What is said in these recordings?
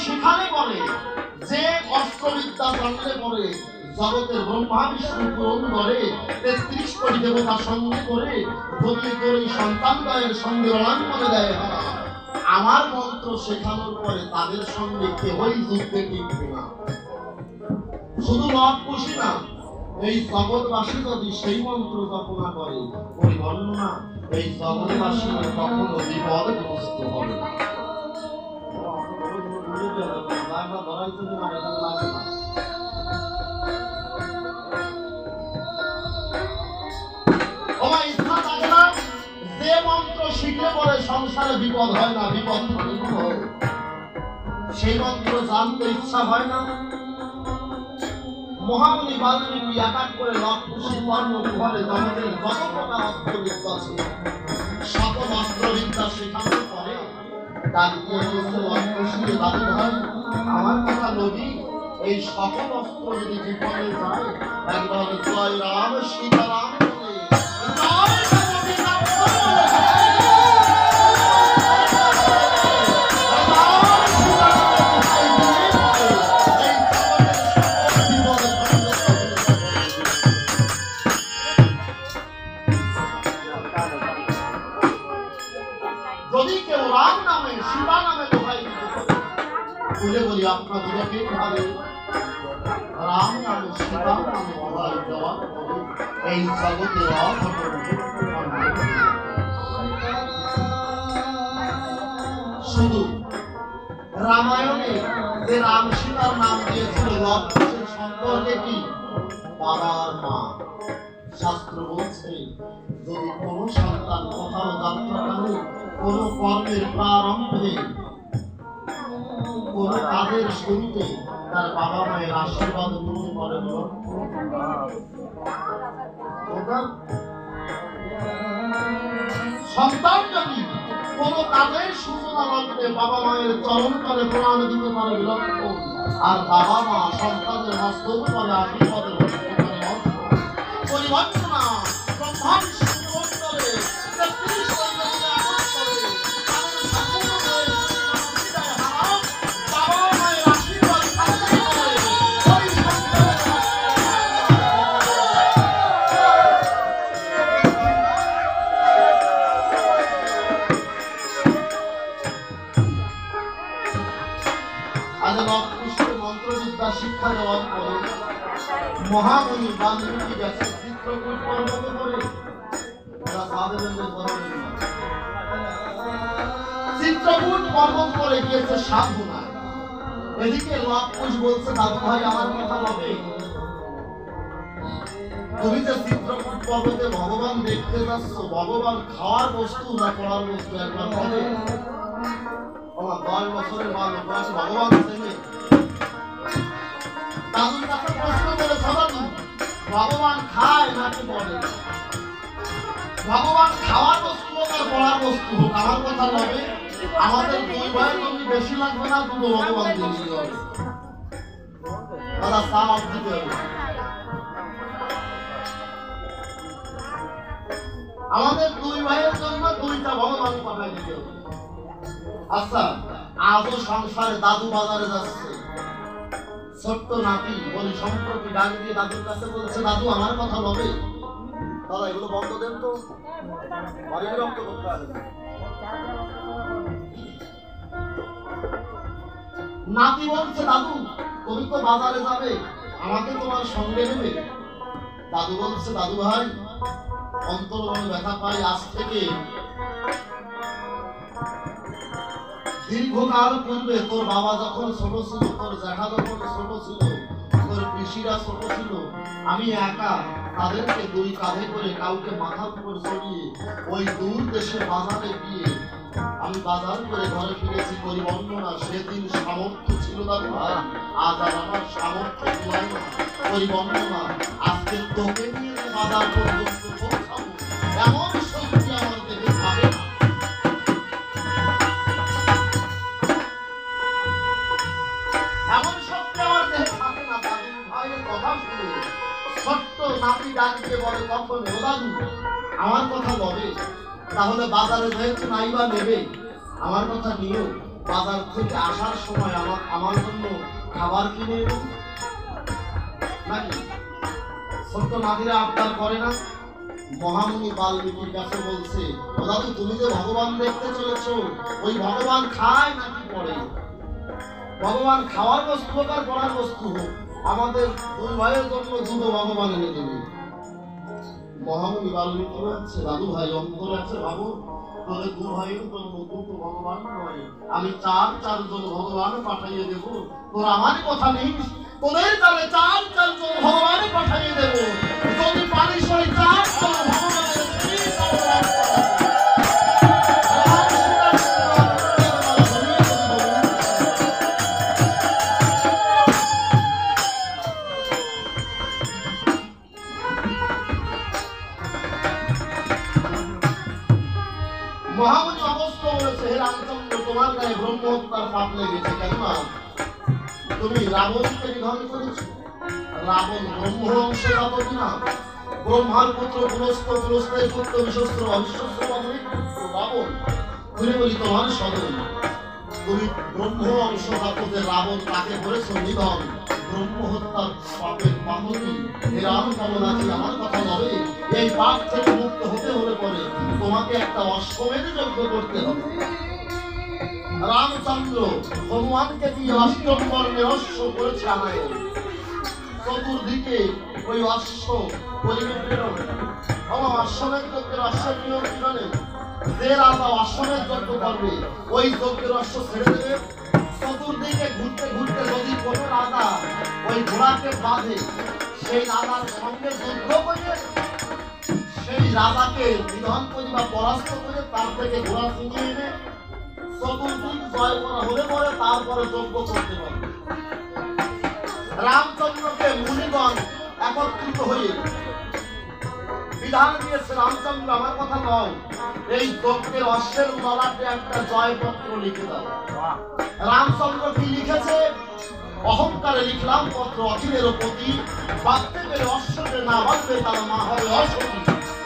সেখানে বলে যে অস্ত্রবিদ্যা জানলে পরে জগতের ব্রহ্মা বিষ্ণু পূরণ করে ৩৩ কোটি দেবতা সঙ্গে করে যদি তোর এই সন্তানদ্বয়ের সঙ্গে রণাঙ্গনে দেয় আমার মন্ত্র শেখানোর পরে তাদের সঙ্গে কেউই যুদ্ধে টিকবে না। শুধু লব খুশি না, এই জগৎবাসী যদি সেই মন্ত্র জপনা করে ওই বর্ণনা এই জগৎবাসী কখনো বিপদগ্রস্ত হবে না। যে মন্ত্র শিখলে পরে সংসারে বিপদ হয় না, বিপদ হয় সেই মন্ত্র জানতে ইচ্ছা হয় না। মহামুনি বাল্মীকি একাক করে লক্ষী কর্ম ঘরে জগতের যত প্রকার অস্ত্রবিদ্যা ছিল সকল অস্ত্রবিদ্যা শেখানোর পরে আমার কথা নদী এই সকল অস্ত্র যদি বিপদে যায় একবার জয় রাম সীতারাম যদি কেউ রাম নামে শিবা নামে দোহাই দিতে পারে বলে বলি আপনাদেরকে ভাবে রাম নামে শিবা নামে দোহাই দেওয়ার পরে এই জগতে শুধু রামায়ণে যে রাম সীতার নাম দিয়েছিল লক্ষণের সম্পর্কে কি বাবার মা শাস্ত্র বলছে যদি কোন সন্তান কোথাও যাত্রাকালে কোন কর্মের প্রারম্ভে কোন কাজের শুরুতে তার বাবা মায়ের আশীর্বাদ গ্রহণ করে সন্তান যদি কোন কাজের সূচনা লগ্নে বাবা মায়ের চরণ তলে প্রণাম দিতে পারে বিলক্ষণ আর বাবা মা সন্তানের হস্তর করে আশীর্বাদের পরিবর্তনা ব্রহ্মা বিষ্ণু মন্ত্রে ৩৩ বাবা মায়ের আশীর্বাদ মন্ত্রবিদ্যা শিক্ষা দেওয়ার পরে মহামুনি বাল্মীকি গেছে চিত্রকূট পর্বতে করে চিত্রকূট পর্বত করে গিয়েছে সাধনায়। এদিকে লক্ষুষ বলছে দাদু ভাই আমার কথা হবে তুমি যে চিত্রকূট পর্বতে ভগবান দেখতে যাচ্ছ ভগবান খাওয়ার বস্তু না পড়ার বস্তু একবার বলে আমার 10 বছরের বালক ভগবান ছেলে দাদুর কাছে প্রশ্ন করে দাদু ভগবান খায় নাকি বলে ভগবান খাওয়ার বস্তু হোক আর পড়ার বস্তু হোক আমার কথা হবে আমাদের 2 ভাইয়ের জন্য বেশি লাগবে না দুটো ভগবান দিয়ে দিতে হবে দাদা সালাম দিতে হবে আমাদের 2 ভাইয়ের জন্য 2টা ভগবান পাঠাই দিতে হবে। আচ্ছা আজও সংসারে দাদু বাজারে যাচ্ছে ছোট্ট নাতি বলি সম্পর্কে ডাক দিয়ে দাদুর কাছে বলছে দাদু আমার কথা বলে দাদা এগুলো বন্ধ দেন তো বাড়ি বিরক্ত করতে হবে নাতি বলছে দাদু তুমি তো বাজারে যাবে আমাকে তোমার সঙ্গে নেবে দাদু বলছে দাদু ভাই অন্তর মনে ব্যথা পাই আজ থেকে দীর্ঘকাল পূর্বে তোর বাবা যখন ছোট ছিল তোর জ্যাঠা যখন ছোট ছিল তোর পিসিরা ছোট ছিল আমি একা তাদেরকে 2 কাঁধে করে কাউকে মাথার উপর চড়িয়ে ওই দূর দেশে বাজারে গিয়ে আমি বাজার করে ঘরে ফিরেছি পরিবর্তনা সেদিন সামর্থ্য ছিল দাদু ভাই আজ আর আমার সামর্থ্য হয় না পরিবর্তনা আজকে তোকে নিয়ে বাজার পর্যন্ত পৌঁছাবো এমন শক্তি আমার দেহে থাকে না এমন শক্তি আমার দেহে থাকে না দাদু ভাইয়ের কথা শুনে ছোট্ট নাতি ডাক দিয়ে বলে কখন ও দাদু আমার কথা বলে তাহলে বাজারে হয়েছে নাইবা নেবে আমার কথা নিও বাজার থেকে আসার সময় আমার জন্য খাবার কিনে এলো নাকি? ছোট্ট নাদিরা আবদার করে না? মহামুনি বাল্মীকির কাছে বলছে, ও দাদু তুমি যে ভগবান দেখতে চলেছ, ওই ভগবান খায় নাকি পড়ে? ভগবান খাওয়ার বস্তু হোক আর পড়ার বস্তু হোক, আমাদের দুই ভাইয়ের জন্য দুটো ভগবান এনে দেবে। মহামুনি বাল্মীকি বলছে, দাদু ভাই অন্তরে আছে ভাবো, তোদের দু ভাইয়ের জন্য দুটো ভগবান নয়, আমি চারজন ভগবান পাঠাইয়ে দেবো। তোর আমার কথা নেই, তোদের তাহলে চারজন ভগবান পাঠাইয়ে দেবো। যদি পারিস ওই চারজন ভগবানের মহামুনি অবস্থ বলেছে, হে রামচন্দ্র তোমার গায়ে ব্রহ্ম হত্যার পাপ লেগেছে। কেননা তুমি রাবণকে নিধন করেছ। রাবণ ব্রহ্ম অংশজাত কিনা? ব্রহ্মার পুত্র পুলস্ত, পুলস্তের পুত্র বিশ্বস্ত, অবিশ্বস্ত রাবণ। তুমি বলি তোমার সদয়, তুমি ব্রহ্ম অংশজাত যে রাবণ তাকে করেছ নিধন। ব্রহ্ম হত্যার পাপের পাপনি হে রাম কামনা কি আমার কথা নবে? এই পাপ থেকে মুক্ত হতে হলে পরে তোমাকে একটা অশ্বমেধ যজ্ঞ করতে হবে। রামচন্দ্র হনুমানকে দিয়ে অষ্টম বর্ণের অশ্ব করেছে আমায়। চতুর্দিকে ওই অশ্ব পরিবেশন অশ্বমেধ যজ্ঞের অশ্বের নিয়ম কি জানেন? যে রাজা অশ্বমেধ যজ্ঞ করবে ওই যজ্ঞের অশ্ব ছেড়ে দেবে। চতুর্দিকে ঘুরতে ঘুরতে যদি কোনো রাজা ওই ঘোড়াকে বাঁধে, সেই রাজার সঙ্গে যুদ্ধ করে সেই রাজাকে নিধন করে বা পরাস্ত করে তার থেকে ঘোড়া ছিনিয়ে এনে চতুর্দিক জয় করা হলে পরে তারপরে যজ্ঞ করতে পারবে। রামচন্দ্রকে মুনিগণ একত্রিত হয়ে বিধান দিয়েছে, রামচন্দ্র আমার কথা দাও, এই যজ্ঞের অশ্বের তলাতে একটা জয়পত্র লিখে দাও। রামচন্দ্র কি লিখেছে? অহংকারে লিখলাম পত্র অখিলের প্রতি, বাঁধতে পেরে অশ্বকে না বাঁধবে তার মা হবে অসতী।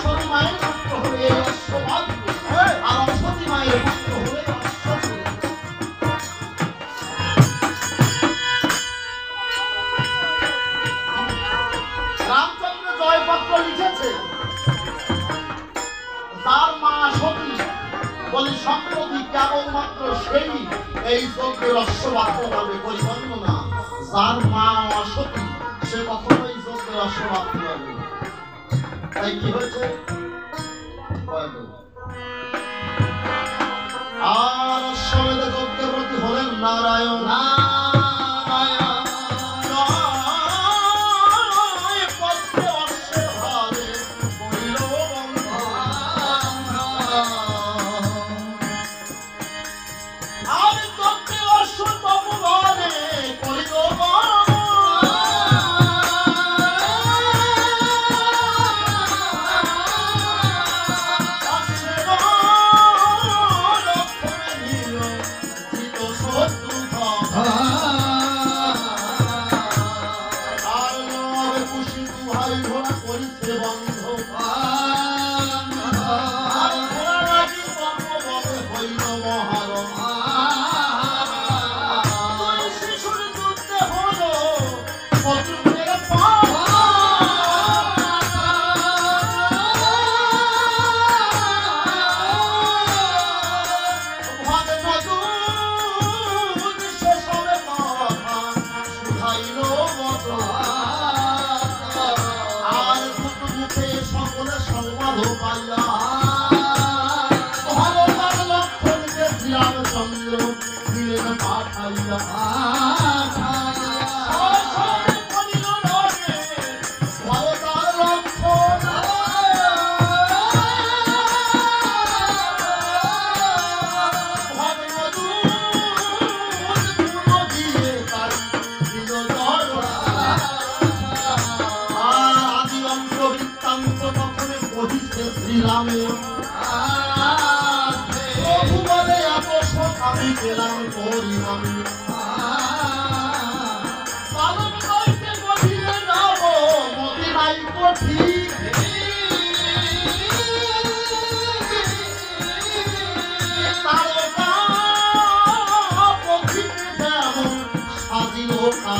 সতী মায়ের পুত্র হলে এই অশ্ব বাঁধবে, আর অসতী মায়ের পুত্র হলে রামচন্দ্র জয়পত্র লিখেছে। তার মা সতী বলে সম্প্রতি কেবলমাত্র সেই এই যজ্ঞের অশ্ব বাঁধতে পারবে, পরিপন্ন না। যার মা অসতী সে কখনোই যজ্ঞের অশ্ব বাঁধতে পারবে না। তাই কি হয়েছে? আর অশ্বমেধে যজ্ঞের প্রতি হলেন নারায়ণ।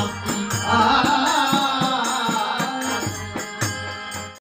সমাপ্তি